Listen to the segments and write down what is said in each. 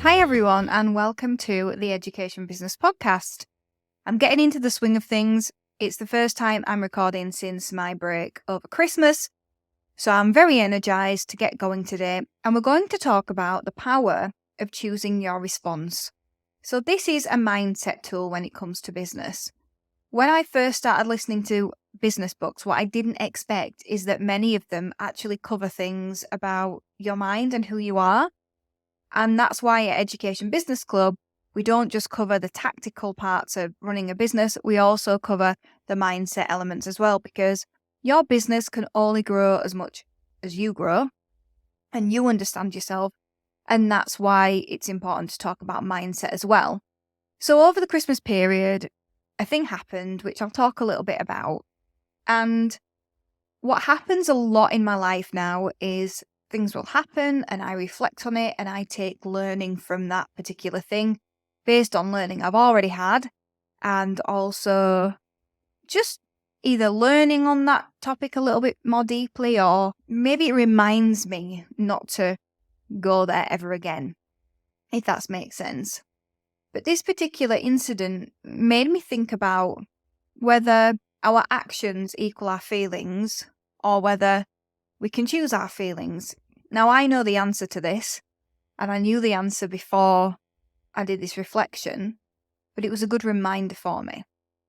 Hi, everyone, and welcome to the Education Business Podcast. I'm getting into the swing of things. It's the first time I'm recording since my break over Christmas, so I'm very energized to get going today, and we're going to talk about the power of choosing your response. So this is a mindset tool when it comes to business. When I first started listening to business books, what I didn't expect is that many of them actually cover things about your mind and who you are. And that's why at Education Business Club, we don't just cover the tactical parts of running a business, we also cover the mindset elements as well, because your business can only grow as much as you grow and you understand yourself. And that's why it's important to talk about mindset as well. So over the Christmas period, a thing happened, which I'll talk a little bit about. And what happens a lot in my life now is things will happen and I reflect on it and I take learning from that particular thing based on learning I've already had, and also just either learning on that topic a little bit more deeply, or maybe it reminds me not to go there ever again, if that makes sense. But this particular incident made me think about whether our actions equal our feelings or whether we can choose our feelings. Now, I know the answer to this, and I knew the answer before I did this reflection, but it was a good reminder for me.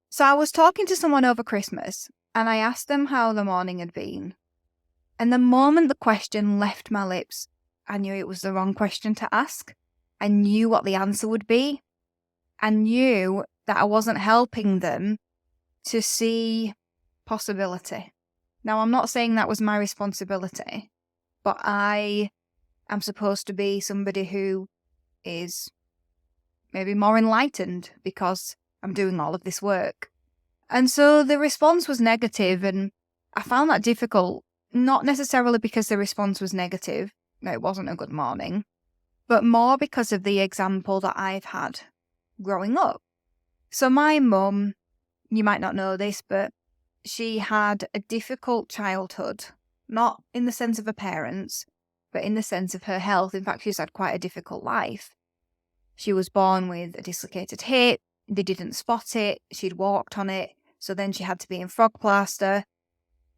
So I was talking to someone over Christmas, and I asked them how the morning had been. And the moment the question left my lips, I knew it was the wrong question to ask. I knew what the answer would be. I knew that I wasn't helping them to see possibility. Now, I'm not saying that was my responsibility, but I am supposed to be somebody who is maybe more enlightened because I'm doing all of this work. And so the response was negative, and I found that difficult, not necessarily because the response was negative, no, it wasn't a good morning, but more because of the example that I've had growing up. So my mum, you might not know this, but she had a difficult childhood, not in the sense of her parents, but in the sense of her health. In fact, she's had quite a difficult life. She was born with a dislocated hip. They didn't spot it. She'd walked on it. So then she had to be in frog plaster.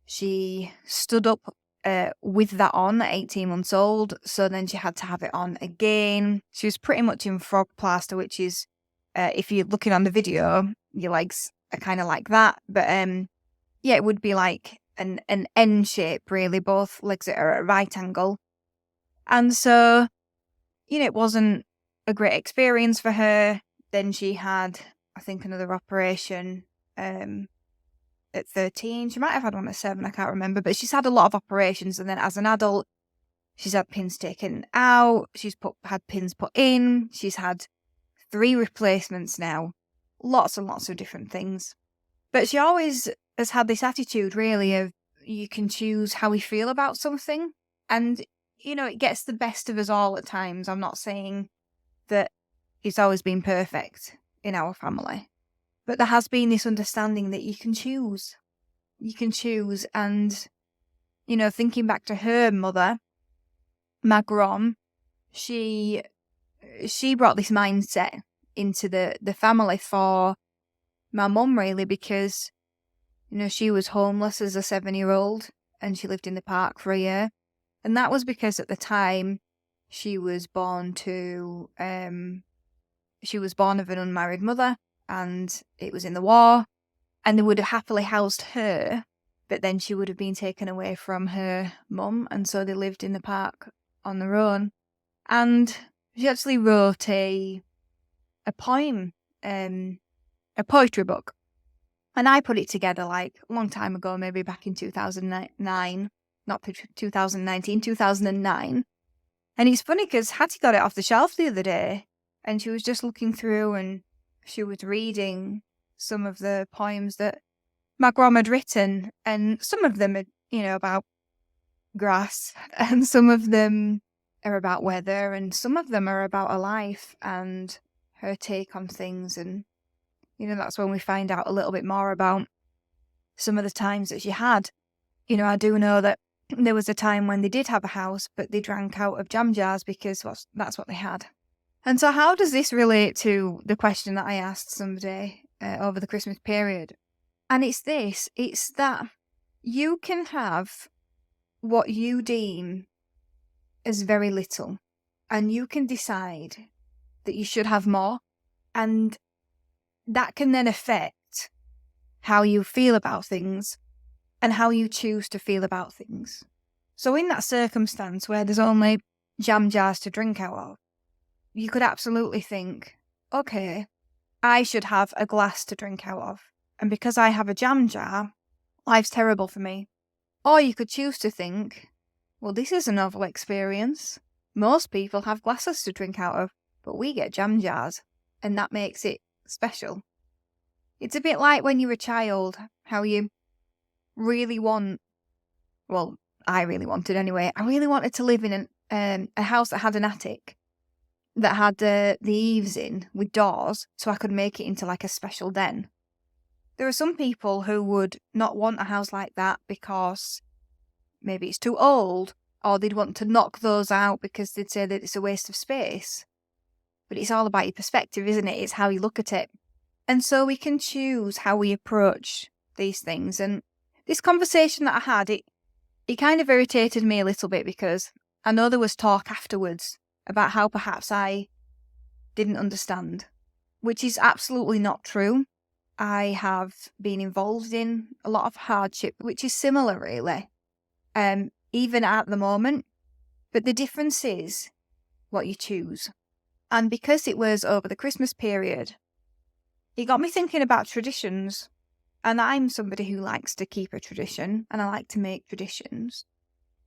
She stood up with that on at 18 months old. So then she had to have it on again. She was pretty much in frog plaster, which is, if you're looking on the video, your legs are kind of like that. But yeah, it would be like an N shape, really. Both legs are at a right angle. And so, it wasn't a great experience for her. Then she had, I think, another operation at 13. She might have had one at 7, I can't remember. But she's had a lot of operations. And then as an adult, she's had pins taken out. She's had pins put in. She's had 3 replacements now. Lots and lots of different things. But she always has had this attitude, really, of you can choose how we feel about something. And, it gets the best of us all at times. I'm not saying that it's always been perfect in our family. But there has been this understanding that you can choose. You can choose. And, thinking back to her mother, my grom, she brought this mindset into the family for my mum, really, because she was homeless as a 7-year-old and she lived in the park for a year. And that was because at the time she was born of an unmarried mother, and it was in the war, and they would have happily housed her, but then she would have been taken away from her mum, and so they lived in the park on their own. And she actually wrote a poem, a poetry book. And I put it together like a long time ago, maybe back in 2009, not 2019, 2009. And it's funny because Hattie got it off the shelf the other day, and she was just looking through and she was reading some of the poems that my grom had written. And some of them are, about grass, and some of them are about weather, and some of them are about her life and her take on things. And that's when we find out a little bit more about some of the times that she had. I do know that there was a time when they did have a house, but they drank out of jam jars because that's what they had. And so how does this relate to the question that I asked somebody over the Christmas period? And it's this, it's that you can have what you deem as very little, and you can decide that you should have more, and that can then affect how you feel about things and how you choose to feel about things. So in that circumstance where there's only jam jars to drink out of, you could absolutely think, okay, I should have a glass to drink out of, and because I have a jam jar, life's terrible for me. Or you could choose to think, well, this is a novel experience. Most people have glasses to drink out of, but we get jam jars, and that makes it special. It's a bit like when you're a child, how you really want, well, I really wanted anyway, I really wanted to live in a house that had an attic, that had the eaves in with doors, so I could make it into like a special den. There are some people who would not want a house like that because maybe it's too old, or they'd want to knock those out because they'd say that it's a waste of space. But it's all about your perspective, isn't it? It's how you look at it. And so we can choose how we approach these things. And this conversation that I had, it kind of irritated me a little bit because I know there was talk afterwards about how perhaps I didn't understand, which is absolutely not true. I have been involved in a lot of hardship, which is similar really, even at the moment. But the difference is what you choose. And because it was over the Christmas period, it got me thinking about traditions. And I'm somebody who likes to keep a tradition, and I like to make traditions.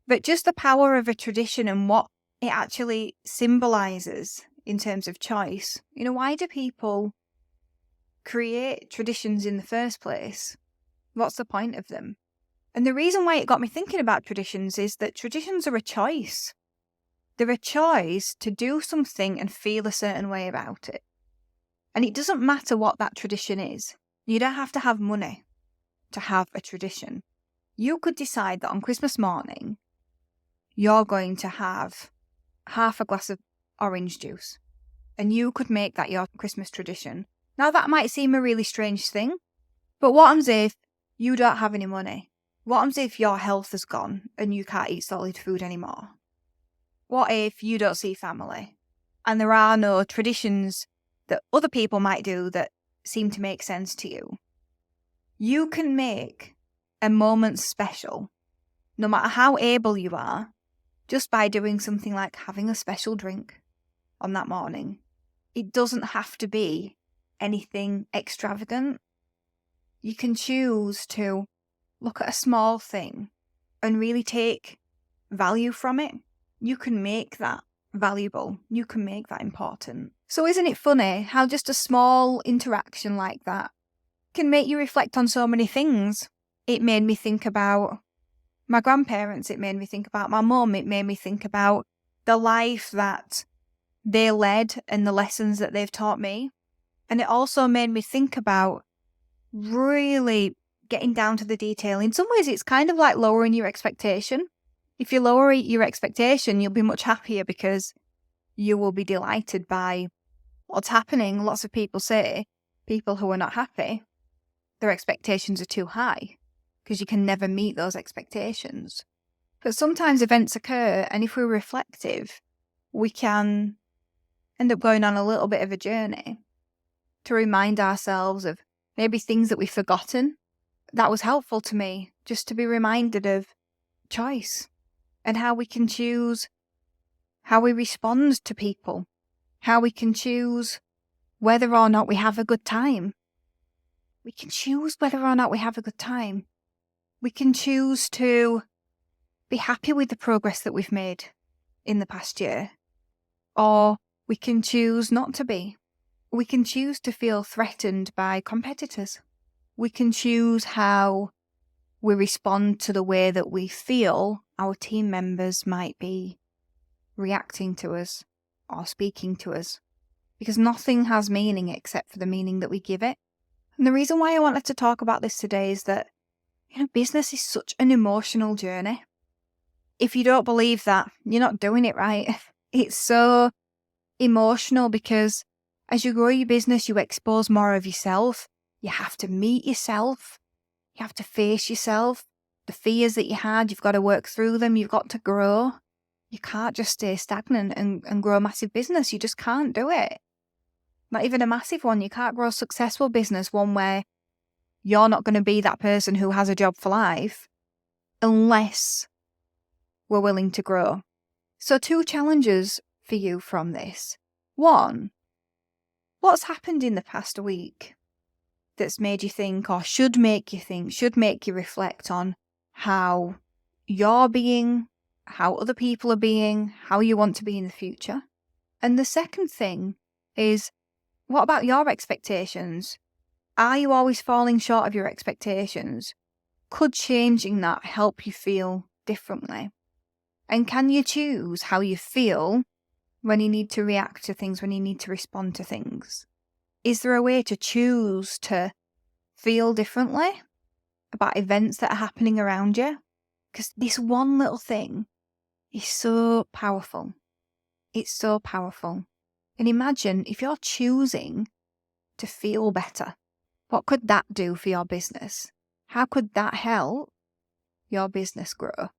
But just the power of a tradition and what it actually symbolises in terms of choice. You know, why do people create traditions in the first place? What's the point of them? And the reason why it got me thinking about traditions is that traditions are a choice. They're a choice to do something and feel a certain way about it. And it doesn't matter what that tradition is. You don't have to have money to have a tradition. You could decide that on Christmas morning, you're going to have half a glass of orange juice. And you could make that your Christmas tradition. Now, that might seem a really strange thing, but what happens if you don't have any money? What happens if your health has gone and you can't eat solid food anymore? What if you don't see family and there are no traditions that other people might do that seem to make sense to you? You can make a moment special, no matter how able you are, just by doing something like having a special drink on that morning. It doesn't have to be anything extravagant. You can choose to look at a small thing and really take value from it. You can make that valuable. You can make that important. So isn't it funny how just a small interaction like that can make you reflect on so many things? It made me think about my grandparents. It made me think about my mum. It made me think about the life that they led and the lessons that they've taught me. And it also made me think about really getting down to the detail. In some ways, it's kind of like lowering your expectation. If you lower your expectation, you'll be much happier because you will be delighted by what's happening. Lots of people say, people who are not happy, their expectations are too high because you can never meet those expectations. But sometimes events occur, and if we're reflective, we can end up going on a little bit of a journey to remind ourselves of maybe things that we've forgotten. That was helpful to me, just to be reminded of choice and how we can choose how we respond to people, how we can choose whether or not we have a good time. We can choose whether or not we have a good time. We can choose to be happy with the progress that we've made in the past year, or we can choose not to be. We can choose to feel threatened by competitors. We can choose how we respond to the way that we feel our team members might be reacting to us or speaking to us, because nothing has meaning except for the meaning that we give it. And the reason why I wanted to talk about this today is that, business is such an emotional journey. If you don't believe that, you're not doing it right. It's so emotional because as you grow your business, you expose more of yourself. You have to meet yourself. You have to face yourself. The fears that you had, you've got to work through them. You've got to grow. You can't just stay stagnant and grow a massive business. You just can't do it. Not even a massive one. You can't grow a successful business, one where you're not going to be that person who has a job for life, unless we're willing to grow. So 2 challenges for you from this. 1, what's happened in the past week that's made you think, or should make you think, should make you reflect on how you're being, how other people are being, how you want to be in the future? And the second thing is, what about your expectations? Are you always falling short of your expectations? Could changing that help you feel differently? And can you choose how you feel when you need to react to things, when you need to respond to things? Is there a way to choose to feel differently about events that are happening around you? Because this one little thing is so powerful. It's so powerful. And imagine if you're choosing to feel better, what could that do for your business? How could that help your business grow?